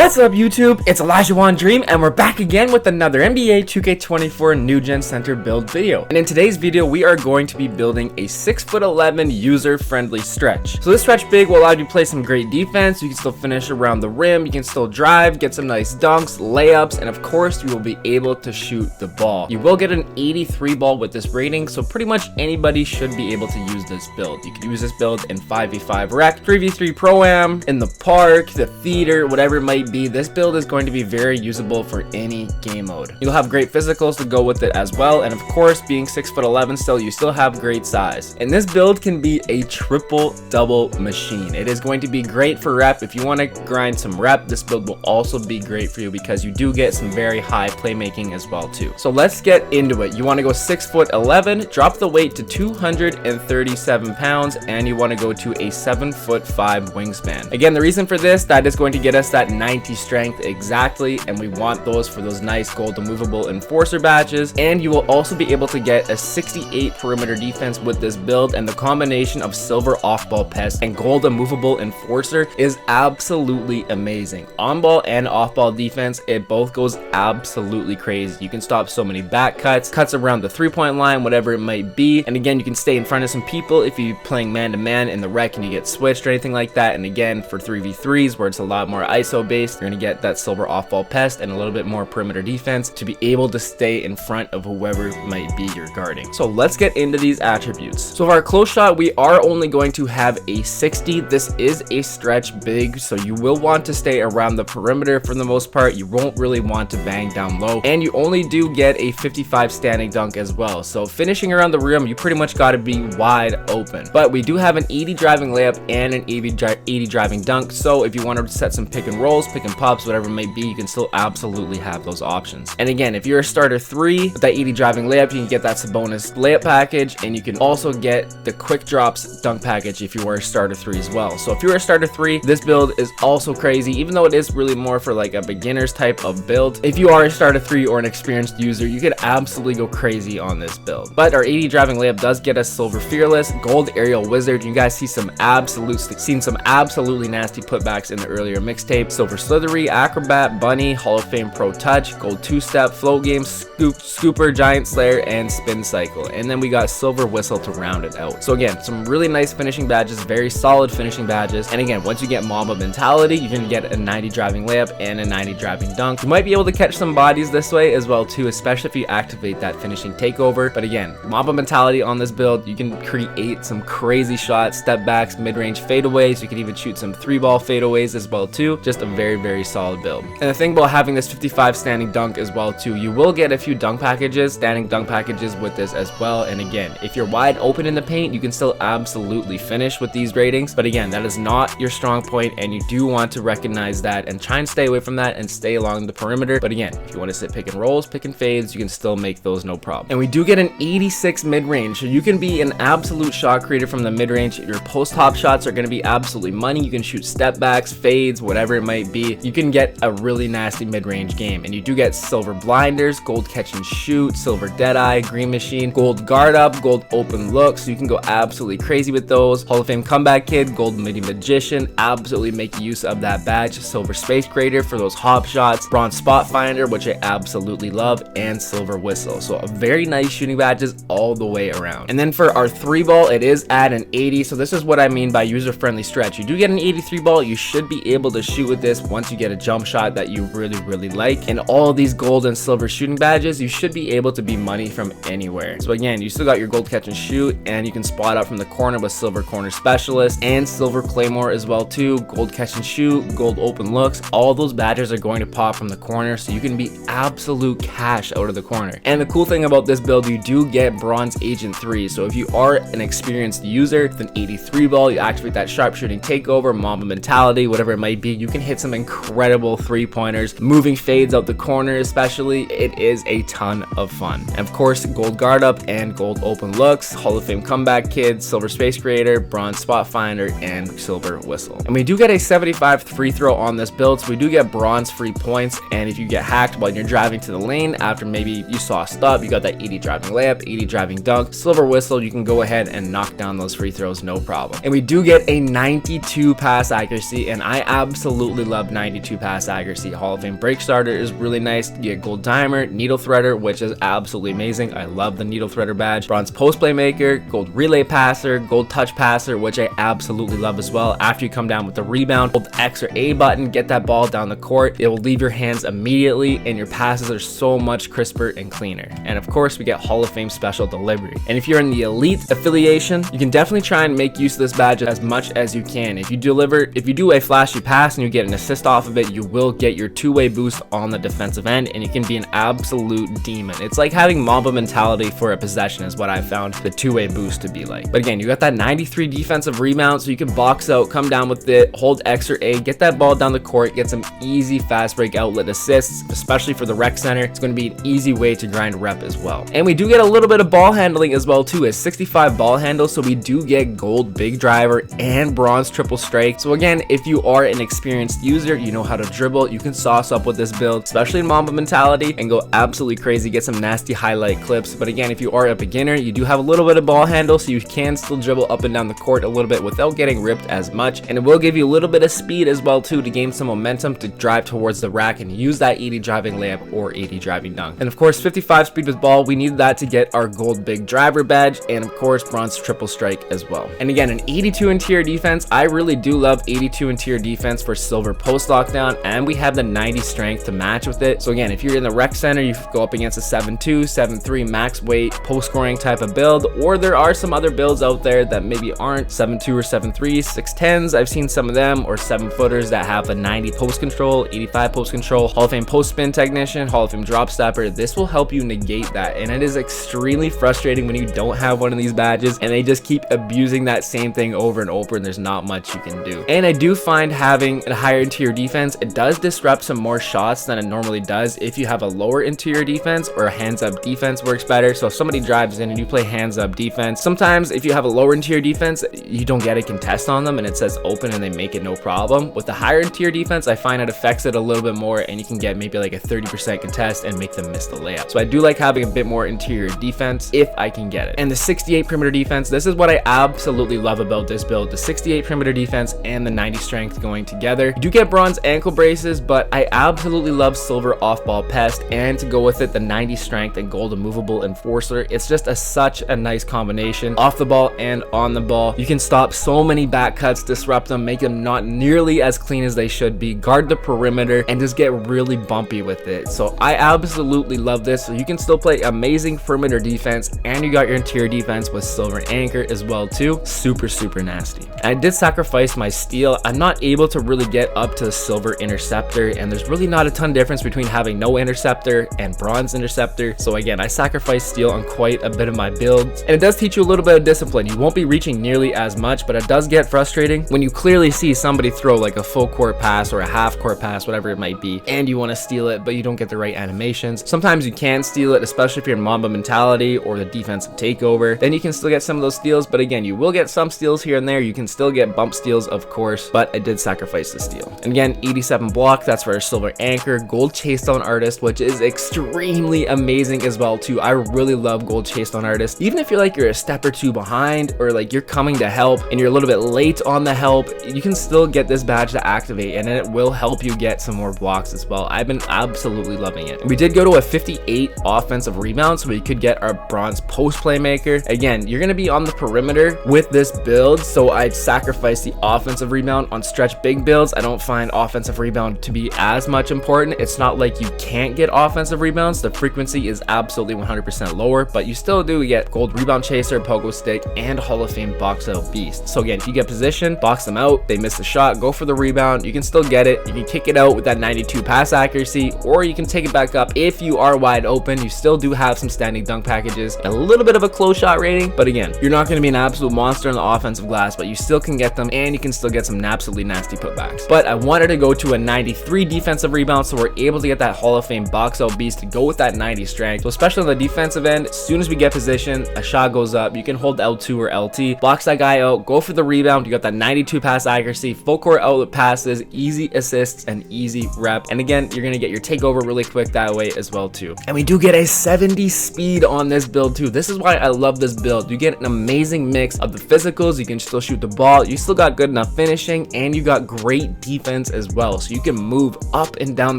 What's up YouTube? It's Elijah One Dream and we're back again with another NBA 2K24 New Gen Center build video. And in today's video we are going to be building a 6'11" user-friendly stretch. So this stretch big will allow you to play some great defense, you can still finish around the rim, you can still drive, get some nice dunks, layups, and of course you will be able to shoot the ball. You will get an 83 ball with this rating, so pretty much anybody should be able to use this build. You can use this build in 5v5 rec, 3v3 pro-am, in the park, the theater, whatever it might be. This build is going to be very usable for any game mode. You'll have great physicals to go with it as well, and of course being 6'11" still, you still have great size. And this build can be a triple-double machine. It is going to be great for rep. If you want to grind some rep, this build will also be great for you because you do get some very high playmaking as well too. So let's get into it. You want to go 6'11", drop the weight to 237 pounds, and you want to go to a 7'5" wingspan. Again, the reason for this, that is going to get us that 90 strength exactly, and we want those for those nice gold immovable enforcer badges. And you will also be able to get a 68 perimeter defense with this build, and the combination of silver off-ball pest and gold immovable enforcer is absolutely amazing. On-ball and off-ball defense, it both goes absolutely crazy. You can stop so many back cuts around the three-point line, whatever it might be. And again, you can stay in front of some people if you're playing man-to-man in the rec and you get switched or anything like that. And again, for 3v3s where it's a lot more ISO based, you're gonna get that silver off-ball pest and a little bit more perimeter defense to be able to stay in front of whoever might be you're guarding. So let's get into these attributes. So for our close shot, we are only going to have a 60. This is a stretch big, so you will want to stay around the perimeter for the most part. You won't really want to bang down low, and you only do get a 55 standing dunk as well. So finishing around the rim, you pretty much got to be wide open. But we do have an 80 driving layup and an 80 driving dunk, so if you want to set some pick and rolls, pick and pops, whatever it may be, you can still absolutely have those options. And again, if you're a starter 3 with that 80 driving layup, you can get that Sabonis layup package, and you can also get the quick drops dunk package if you are a starter 3 as well. So if you're a starter 3, this build is also crazy, even though it is really more for like a beginner's type of build. If you are a starter 3 or an experienced user, you could absolutely go crazy on this build. But our 80 driving layup does get us silver fearless, gold aerial wizard. You guys see some absolutely nasty putbacks in the earlier mixtape. Silver slithery, acrobat, bunny, Hall of Fame pro touch, gold two-step, float game, scooper, giant slayer, and spin cycle. And then we got silver whistle to round it out. So again, some really nice finishing badges, very solid finishing badges. And again, once you get Mamba mentality, you can get a 90 driving layup and a 90 driving dunk. You might be able to catch some bodies this way as well too, especially if you activate that finishing takeover. But again, Mamba mentality on this build, you can create some crazy shots, step backs, mid-range fadeaways. You can even shoot some 3-ball fadeaways as well too. Just a very solid build. And the thing about having this 55 standing dunk as well too, you will get a few dunk packages, standing dunk packages with this as well. And again, if you're wide open in the paint, you can still absolutely finish with these ratings. But again, that is not your strong point, and you do want to recognize that and try and stay away from that and stay along the perimeter. But again, if you want to sit pick and rolls, pick and fades, you can still make those no problem. And we do get an 86 mid-range, so you can be an absolute shot creator from the mid-range. Your post-hop shots are going to be absolutely money. You can shoot step backs, fades, whatever it might be. You can get a really nasty mid-range game, and you do get silver blinders, gold catch and shoot, silver deadeye, green machine, gold guard up, gold open look, so you can go absolutely crazy with those. Hall of Fame comeback kid, gold midi magician, absolutely make use of that badge. Silver space creator for those hop shots, bronze spot finder, which I absolutely love, and silver whistle. So a very nice shooting badges all the way around. And then for our 3-ball, it is at an 80. So this is what I mean by user-friendly stretch. You do get an 83 ball. You should be able to shoot with this once you get a jump shot that you really like. And all these gold and silver shooting badges, you should be able to be money from anywhere. So again, you still got your gold catch and shoot, and you can spot out from the corner with silver corner specialist and silver claymore as well too. Gold catch and shoot, gold open looks, all those badges are going to pop from the corner, so you can be absolute cash out of the corner. And the cool thing about this build, you do get bronze agent 3. So if you are an experienced user with an 83 ball, you activate that sharpshooting takeover, Mamba mentality, whatever it might be, you can hit some incredible 3-pointers, moving fades out the corner especially. It is a ton of fun. And of course, gold guard up and gold open looks, Hall of Fame comeback kid, silver space creator, bronze spot finder, and silver whistle. And we do get a 75 free throw on this build, so we do get bronze free points. And if you get hacked while you're driving to the lane after maybe you sauced up, you got that 80 driving layup, 80 driving dunk, silver whistle, you can go ahead and knock down those free throws no problem. And we do get a 92 pass accuracy, and I absolutely love up 92 pass accuracy. Hall of Fame break starter is really nice. You get gold timer, needle threader, which is absolutely amazing. I love the needle threader badge. Bronze post playmaker, gold relay passer, gold touch passer, which I absolutely love as well. After you come down with the rebound, hold the X or A button, get that ball down the court. It will leave your hands immediately and your passes are so much crisper and cleaner. And of course, we get Hall of Fame special delivery. And if you're in the elite affiliation, you can definitely try and make use of this badge as much as you can. If you do a flashy pass and you get an assist off of it, you will get your two-way boost on the defensive end and you can be an absolute demon. It's like having Mamba mentality for a possession is what I found the two-way boost to be like. But again, you got that 93 defensive rebound, so you can box out, come down with it, hold X or A, get that ball down the court, get some easy fast break outlet assists, especially for the rec center. It's going to be an easy way to grind rep as well. And we do get a little bit of ball handling as well too. It's 65 ball handle, so we do get gold big driver and bronze triple strike. So again, if you are an experienced user, you know how to dribble, you can sauce up with this build, especially in Mamba mentality, and go absolutely crazy, get some nasty highlight clips. But again, if you are a beginner, you do have a little bit of ball handle, so you can still dribble up and down the court a little bit without getting ripped as much. And it will give you a little bit of speed as well too to gain some momentum to drive towards the rack and use that 80 driving layup or 80 driving dunk. And of course, 55 speed with ball, we need that to get our gold big driver badge, and of course bronze triple strike as well. And again, an 82 interior defense. I really do love 82 interior defense for silver post lockdown, and we have the 90 strength to match with it. So again, if you're in the rec center, you go up against a 7'2", 7'3" max weight post scoring type of build, or there are some other builds out there that maybe aren't 7'2" or 7'3", 6'10s. I've seen some of them, or 7-footers that have a 90 post control, 85 post control, Hall of Fame post spin technician, Hall of Fame drop stepper. This will help you negate that, and it is extremely frustrating when you don't have one of these badges and they just keep abusing that same thing over and over and there's not much you can do. And I do find having a higher interior defense, it does disrupt some more shots than it normally does if you have a lower interior defense, or a hands up defense works better. So if somebody drives in and you play hands up defense, sometimes if you have a lower interior defense, you don't get a contest on them and it says open and they make it no problem. With the higher interior defense, I find it affects it a little bit more and you can get maybe like a 30% contest and make them miss the layup. So I do like having a bit more interior defense if I can get it. And the 68 perimeter defense, this is what I absolutely love about this build. The 68 perimeter defense and the 90 strength going together. You do get bronze ankle braces, but I absolutely love silver off ball pest, and to go with it, the 90 strength and gold immovable enforcer. It's just such a nice combination off the ball and on the ball. You can stop so many back cuts, disrupt them, make them not nearly as clean as they should be, guard the perimeter, and just get really bumpy with it. So I absolutely love this. So you can still play amazing perimeter defense, and you got your interior defense with silver anchor as well too. Super nasty. And I did sacrifice my steal. I'm not able to really get up to the silver interceptor, and there's really not a ton of difference between having no interceptor and bronze interceptor. So again, I sacrificed steal on quite a bit of my builds, and it does teach you a little bit of discipline. You won't be reaching nearly as much, but it does get frustrating when you clearly see somebody throw like a full court pass or a half court pass, whatever it might be, and you want to steal it, but you don't get the right animations. Sometimes you can steal it, especially if you're in Mamba mentality or the defensive takeover, then you can still get some of those steals. But again, you will get some steals here and there. You can still get bump steals, of course, but I did sacrifice the steal. And again, 87 block, that's for our silver anchor. Gold chase down artist, which is extremely amazing as well too. I really love gold chase down artist. Even if you're a step or two behind, or like you're coming to help and you're a little bit late on the help, you can still get this badge to activate, and it will help you get some more blocks as well. I've been absolutely loving it. And we did go to a 58 offensive rebound, so we could get our bronze post playmaker. Again, you're going to be on the perimeter with this build, so I'd sacrifice the offensive rebound. On stretch big builds, I don't find offensive rebound to be as much important. It's not like you can't get offensive rebounds. The frequency is absolutely 100% lower, but you still do get gold rebound chaser, pogo stick, and Hall of Fame box out beast. So again, if you get position, box them out, they miss the shot, go for the rebound, you can still get it. You can kick it out with that 92 pass accuracy, or you can take it back up if you are wide open. You still do have some standing dunk packages, a little bit of a close shot rating, but again, you're not going to be an absolute monster on the offensive glass, but you still can get them, and you can still get some absolutely nasty putbacks. But I wanted to go to a 93 defensive rebound, so we're able to get that Hall of Fame box out beast to go with that 90 strength. So especially on the defensive end, as soon as we get position, a shot goes up, you can hold L2 or LT, box that guy out, go for the rebound. You got that 92 pass accuracy, full court outlet passes, easy assists, and easy rep. And again, you're going to get your takeover really quick that way as well too. And we do get a 70 speed on this build too. This is why I love this build. You get an amazing mix of the physicals, you can still shoot the ball, you still got good enough finishing, and you got great defense defense as well. So you can move up and down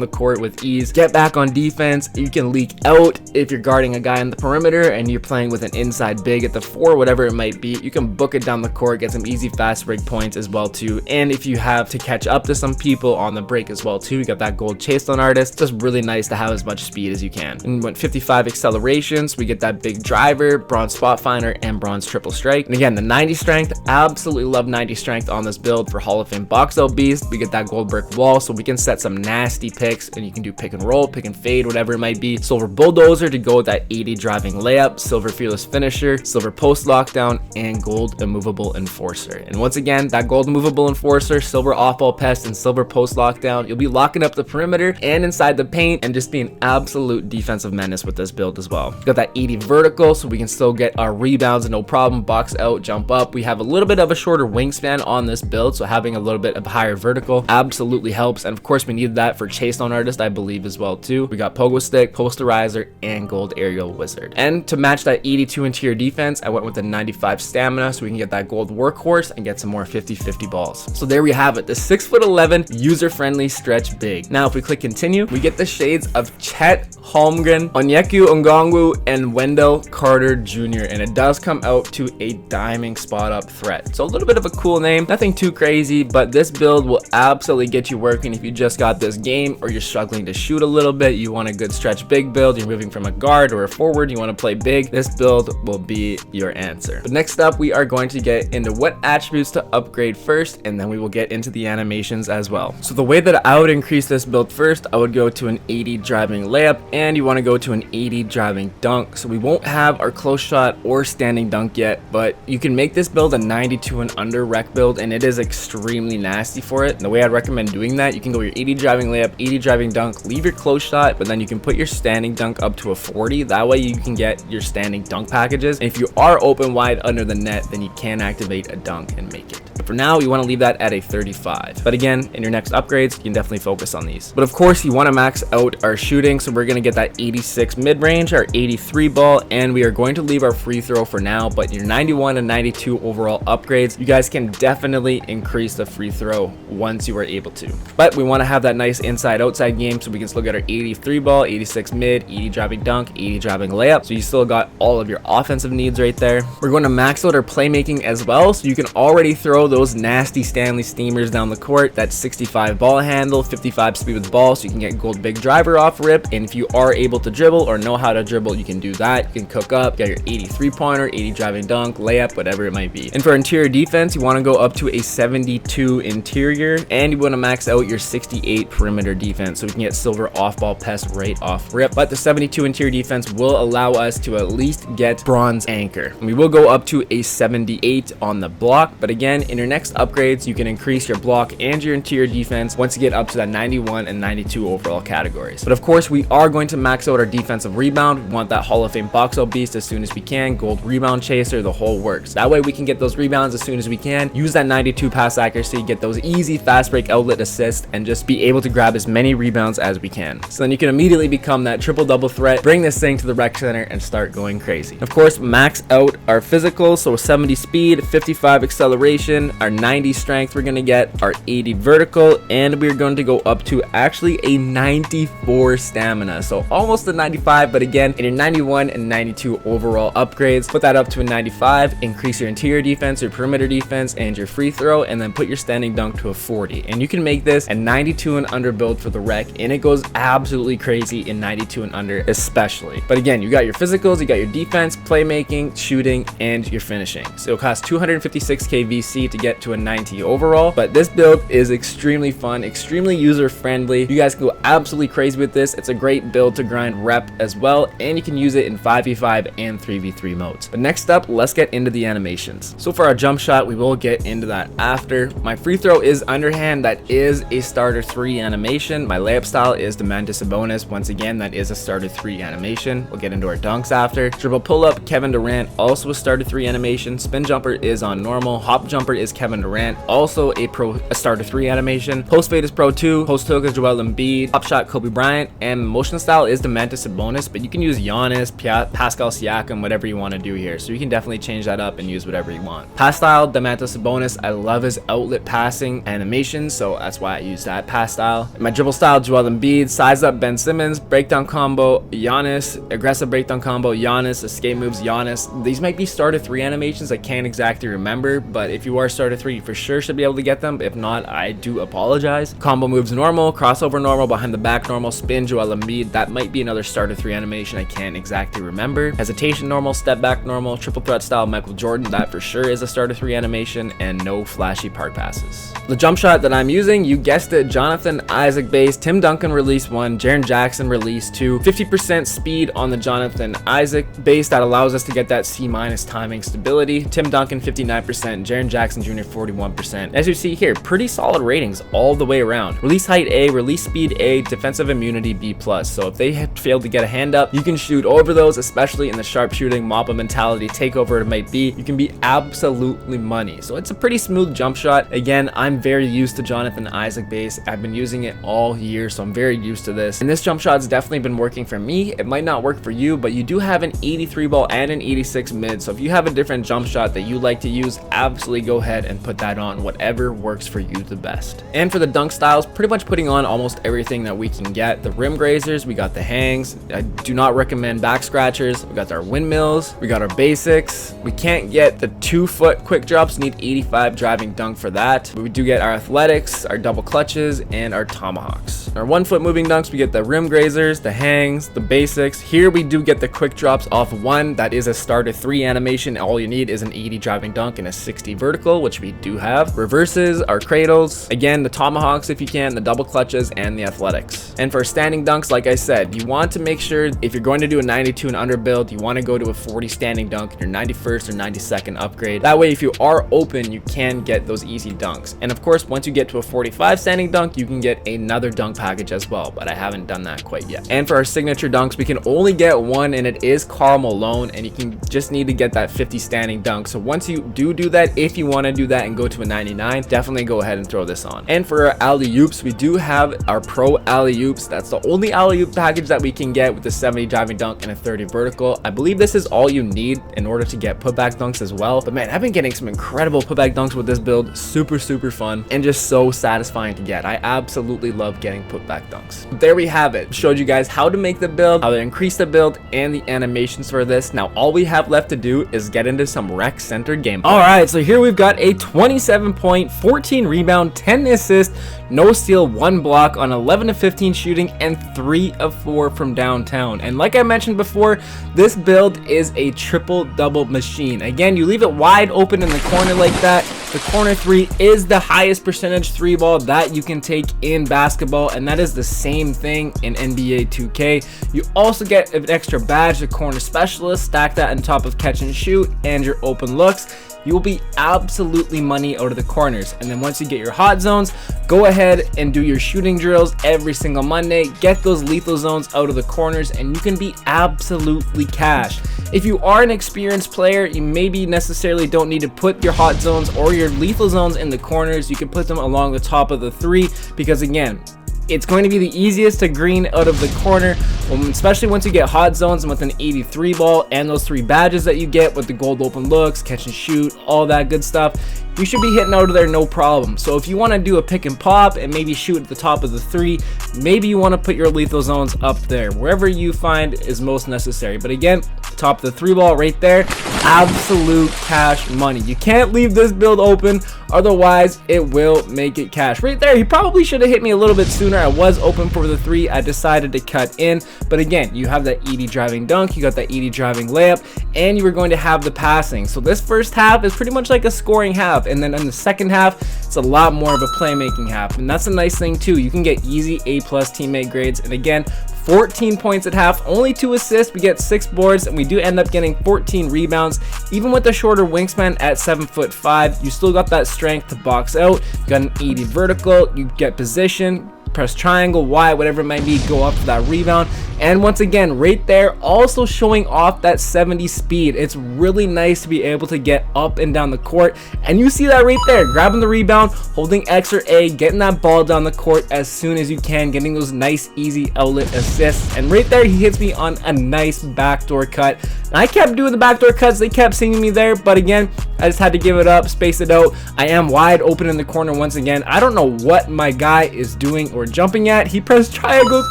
the court with ease, get back on defense. You can leak out if you're guarding a guy on the perimeter and you're playing with an inside big at the 4, whatever it might be. You can book it down the court, get some easy fast break points as well too. And if you have to catch up to some people on the break as well too, you got that gold chase on artist. Just really nice to have as much speed as you can. And went 55 accelerations, we get that big driver, bronze spot finder, and bronze triple strike. And again, the 90 strength, absolutely love 90 strength on this build for Hall of Fame box out beast. We get that gold brick wall, so we can set some nasty picks, and you can do pick and roll, pick and fade, whatever it might be. Silver bulldozer to go with that 80 driving layup, silver fearless finisher, silver post lockdown, and gold immovable enforcer. And once again, that gold immovable enforcer, silver off ball pest, and silver post lockdown, you'll be locking up the perimeter and inside the paint and just be an absolute defensive menace with this build as well. Got that 80 vertical, so we can still get our rebounds no problem, box out, jump up. We have a little bit of a shorter wingspan on this build, so having a little bit of higher vertical absolutely helps. And of course, we needed that for chase on artist, I believe, as well too. We got pogo stick, posterizer, and gold aerial wizard. And to match that 82 interior defense, I went with the 95 stamina, so we can get that gold workhorse and get some more 50-50 balls. So there we have it, the 6'11" user-friendly stretch big. Now if we click continue, we get the shades of Chet Holmgren, Onyeka Okongwu, and Wendell Carter Jr. And it does come out to a diming spot up threat. So a little bit of a cool name, nothing too crazy, but this build will absolutely get you working if you just got this game or you're struggling to shoot a little bit. You want a good stretch big build, you're moving from a guard or a forward, you want to play big, this build will be your answer. But next up, we are going to get into what attributes to upgrade first, and then we will get into the animations as well. So the way that I would increase this build first, I would go to an 80 driving layup, and you want to go to an 80 driving dunk. So we won't have our close shot or standing dunk yet, but you can make this build a 92 and under rec build, and it is extremely nasty for it. And the way I'd recommend doing that, you can go your 80 driving layup, 80 driving dunk, leave your close shot, but then you can put your standing dunk up to a 40. That way you can get your standing dunk packages. And if you are open wide under the net, then you can activate a dunk and make it. But for now, you want to leave that at a 35. But again, in your next upgrades, you can definitely focus on these. But of course, you want to max out our shooting. So we're going to get that 86 mid-range, our 83 ball, and we are going to leave our free throw for now. But your 91 and 92 overall upgrades, you guys can definitely increase the free throw once you are able to. But we want to have that nice inside-outside game, so we can still get our 83 ball, 86 mid, 80 driving dunk, 80 driving layup. So you still got all of your offensive needs right there. We're going to max out our playmaking as well, so you can already throw those nasty Stanley steamers down the court. That 65 ball handle, 55 speed with ball, so you can get gold big driver off rip. And if you are able to dribble or know how to dribble, you can do that. You can cook up, get your 83 pointer, 80 driving dunk, layup, whatever it might be. And for interior defense, you want to go up to a 72 interior, and you want to max out your 68 perimeter defense, so we can get silver off ball pest right off rip. But the 72 interior defense will allow us to at least get bronze anchor, and we will go up to a 78 on the block. But again, in your next upgrades, you can increase your block and your interior defense once you get up to that 91 and 92 overall categories. But of course, we are going to max out our defensive rebound. We want that Hall of Fame box out beast as soon as we can, gold rebound chaser, the whole works. That way we can get those rebounds as soon as we can, use that 92 pass accuracy, get those easy fast break outlet assists, and just be able to grab as many rebounds as we can. So then you can immediately become that triple double threat, bring this thing to the rec center, and start going crazy. Of course, max out our physicals, so 70 speed, 55 acceleration, our 90 strength, we're going to get our 80 vertical, and we're going to go up to actually a 94 stamina, so almost a 95. But again, in your 91 and 92 overall upgrades, put that up to a 95, increase your interior defense, your perimeter defense, and your free throw, and then put your standing dunk to a 40. And you can make this a 92 and under build for the rec, and it goes absolutely crazy in 92 and under especially. But again, you got your physicals, you got your defense, playmaking, shooting, and your finishing. So it'll cost 256k VC to get to a 90 overall, but this build is extremely fun, extremely user friendly. You guys can go absolutely crazy with this. It's a great build to grind rep as well, and you can use it in 5v5 and 3v3 modes. But next up, let's get into the animations. So for our jump shot, we will get into that after. My free throw is underhand. That is a starter 3 animation. My layup style is Demantis Sabonis. Once again, that is a starter 3 animation. We'll get into our dunks after. Dribble pull up, Kevin Durant, also a starter 3 animation. Spin jumper is on normal. Hop jumper is Kevin Durant, also a starter 3 animation. Post fade is pro 2. Post hook is Joel Embiid. Hop shot Kobe Bryant, and motion style is Demantis Sabonis, but you can use Giannis, Pascal Siakam, whatever you want to do here. So you can definitely change that up and use whatever you want. Pass style Demantis Sabonis. I love his outlet passing animations. so that's why I use that pass style. In my dribble style, Joel Embiid, size up Ben Simmons, breakdown combo Giannis, aggressive breakdown combo Giannis, escape moves Giannis. These might be starter 3 animations. I can't exactly remember, but if you are starter 3, you for sure should be able to get them. If not, I do apologize. Combo moves normal, crossover normal, behind the back normal, spin Joel Embiid. That might be another starter 3 animation. I can't exactly remember. Hesitation normal, step back normal, triple threat style Michael Jordan. That for sure is a starter 3 animation, and no flashy park passes. The jump shot that I'm using, you guessed it, Jonathan Isaac base, Tim Duncan release 1, Jaren Jackson release 2, 50% speed on the Jonathan Isaac base that allows us to get that C- timing stability. Tim Duncan 59%, Jaren Jackson Jr. 41%. As you see here, pretty solid ratings all the way around. Release height A, release speed A, defensive immunity B+. So if they have failed to get a hand up, you can shoot over those, especially in the sharpshooting, Mamba mentality, takeover it might be. You can be absolutely money. So it's a pretty smooth jump shot. Again, I'm very used to Jonathan Isaac base. I've been using it all year, so I'm very used to this. And this jump shot's definitely been working for me. It might not work for you, but you do have an 83 ball and an 86 mid. So if you have a different jump shot that you like to use, absolutely go ahead and put that on, whatever works for you the best. And for the dunk styles, pretty much putting on almost everything that we can get. The rim grazers, we got the hangs. I do not recommend back scratchers. We got our windmills, we got our basics. We can't get the 2-foot quick drops, need 85 driving dunk for that. But we do get our athletics, our double clutches, and our tomahawks. Our 1-foot moving dunks, we get the rim grazers, the hangs, the basics. Here we do get the quick drops off 1. That is a starter 3 animation. All you need is an 80 driving dunk and a 60 vertical, which we do have. Reverses, our cradles, again the tomahawks if you can, the double clutches, and the athletics. And for standing dunks, like I said, you want to make sure if you're going to do a 92 and under build, you want to go to a 40 standing dunk, your 91st or 92nd upgrade. That way if you are open, you can get those easy dunks. And of course, once you get to a 45 standing dunk, you can get another dunk package as well, but I haven't done that quite yet. And for our signature dunks, we can only get one, and it is Karl Malone, and you can just need to get that 50 standing dunk. So once you do that, if you want to do that and go to a 99, definitely go ahead and throw this on. And for our alley-oops, we do have our pro alley-oops. That's the only alley-oop package that we can get with the 70 driving dunk and a 30 vertical. I believe this is all you need in order to get putback dunks as well. But man, I've been getting some incredible putback dunks with this build. Super fun and just so satisfying to get. I absolutely love getting putback dunks. There we have it. Showed you guys how to make the build, how to increase the build, and the animations for this. Now all we have left to do is get into some rec center gameplay. All right, so here we've got a 27 point, 14 rebound, 10 assist, no steal, 1 block on 11 of 15 shooting, and 3 of 4 from downtown. And like I mentioned before, this build is a triple-double machine. Again, you leave it wide open in the corner like that. The corner 3 is the highest percentage 3 ball that you can take in basketball, and that is the same thing in NBA 2K. You also get an extra badge, the corner specialist. Stack that on top of catch and shoot and your open looks. You will be absolutely money out of the corners. And then once you get your hot zones, go ahead and do your shooting drills every single Monday. Get those lethal zones out of the corners, and you can be absolutely cash. If you are an experienced player, you maybe necessarily don't need to put your hot zones or your lethal zones in the corners. You can put them along the top of the 3, because again, it's going to be the easiest to green out of the corner, especially once you get hot zones and with an 83 ball and those 3 badges that you get with the gold open looks, catch and shoot, all that good stuff. You should be hitting out of there no problem. So if you want to do a pick and pop and maybe shoot at the top of the 3, maybe you want to put your lethal zones up there, wherever you find is most necessary. But again, top of the 3 ball right there, absolute cash money. You can't leave this build open, otherwise it will make it cash. Right there, he probably should have hit me a little bit sooner. I was open for the 3, I decided to cut in. But again, you have that 80 driving dunk, you got that 80 driving layup, and you were going to have the passing. So this first half is pretty much like a scoring half, and then in the second half, it's a lot more of a playmaking half. And that's a nice thing too. You can get easy A+ teammate grades. And again, 14 points at half, only 2 assists, we get 6 boards, and we do end up getting 14 rebounds. Even with the shorter wingspan at 7'5", you still got that strength to box out. You got an 80 vertical, you get position, press triangle, Y, whatever it might be, go up for that rebound. And once again, right there, also showing off that 70 speed. It's really nice to be able to get up and down the court. And you see that right there, grabbing the rebound, holding X or A, getting that ball down the court as soon as you can, getting those nice, easy outlet assists. And right there, he hits me on a nice backdoor cut. And I kept doing the backdoor cuts. They kept seeing me there. But again, I just had to give it up, space it out. I am wide open in the corner once again. I don't know what my guy is doing or jumping at. He pressed triangle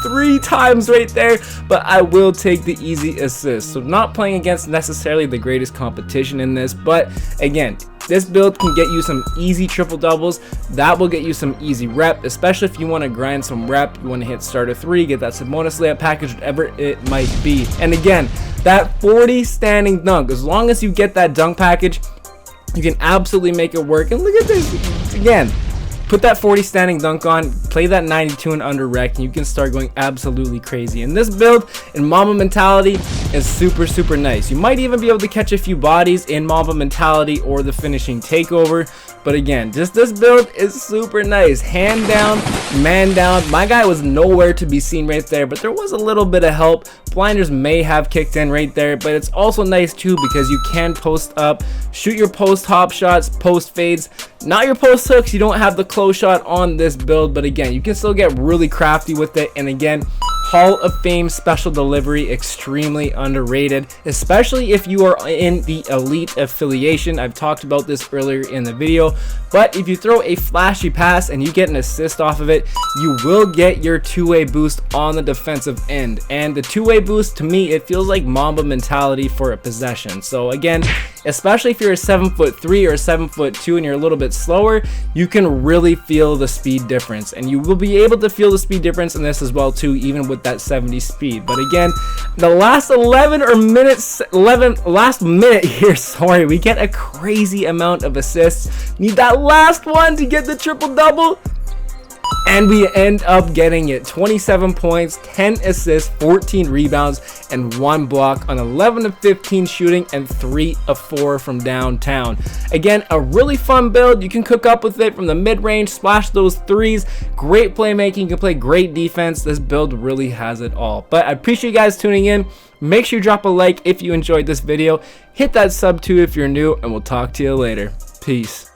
3 times right there, but I will take the easy assist. So not playing against necessarily the greatest competition in this, but again, this build can get you some easy triple doubles. That will get you some easy rep, especially if you want to grind some rep. You want to hit starter 3, get that bonus layup package, whatever it might be. And again, that 40 standing dunk, as long as you get that dunk package, you can absolutely make it work. And look at this again. Put that 40 standing dunk on, play that 92 and under rec, and you can start going absolutely crazy. And this build in Mamba Mentality is super nice. You might even be able to catch a few bodies in Mamba Mentality or the finishing takeover. But again, just this build is super nice. Hand down, man down. My guy was nowhere to be seen right there, but there was a little bit of help. Blinders may have kicked in right there, but it's also nice too because you can post up, shoot your post hop shots, post fades, not your post hooks. You don't have the close shot on this build, but again, you can still get really crafty with it. And again, Hall of Fame special delivery, extremely underrated, especially if you are in the elite affiliation. I've talked about this earlier in the video, but if you throw a flashy pass and you get an assist off of it, you will get your two-way boost on the defensive end. And the two-way boost, to me, it feels like Mamba Mentality for a possession. So again, especially if you're a 7'3" or a 7'2" and you're a little bit slower, you can really feel the speed difference, and you will be able to feel the speed difference in this as well too, even with that 70 speed. But again, the last last minute here, sorry, we get a crazy amount of assists. Need that last one to get the triple double, and we end up getting it. 27 points, 10 assists, 14 rebounds, and 1 block on 11 of 15 shooting and 3 of 4 from downtown. Again, a really fun build. You can cook up with it from the mid-range, splash those threes, great playmaking, you can play great defense. This build really has it all. But I appreciate you guys tuning in. Make sure you drop a like if you enjoyed this video. Hit that sub too if you're new, and we'll talk to you later. Peace.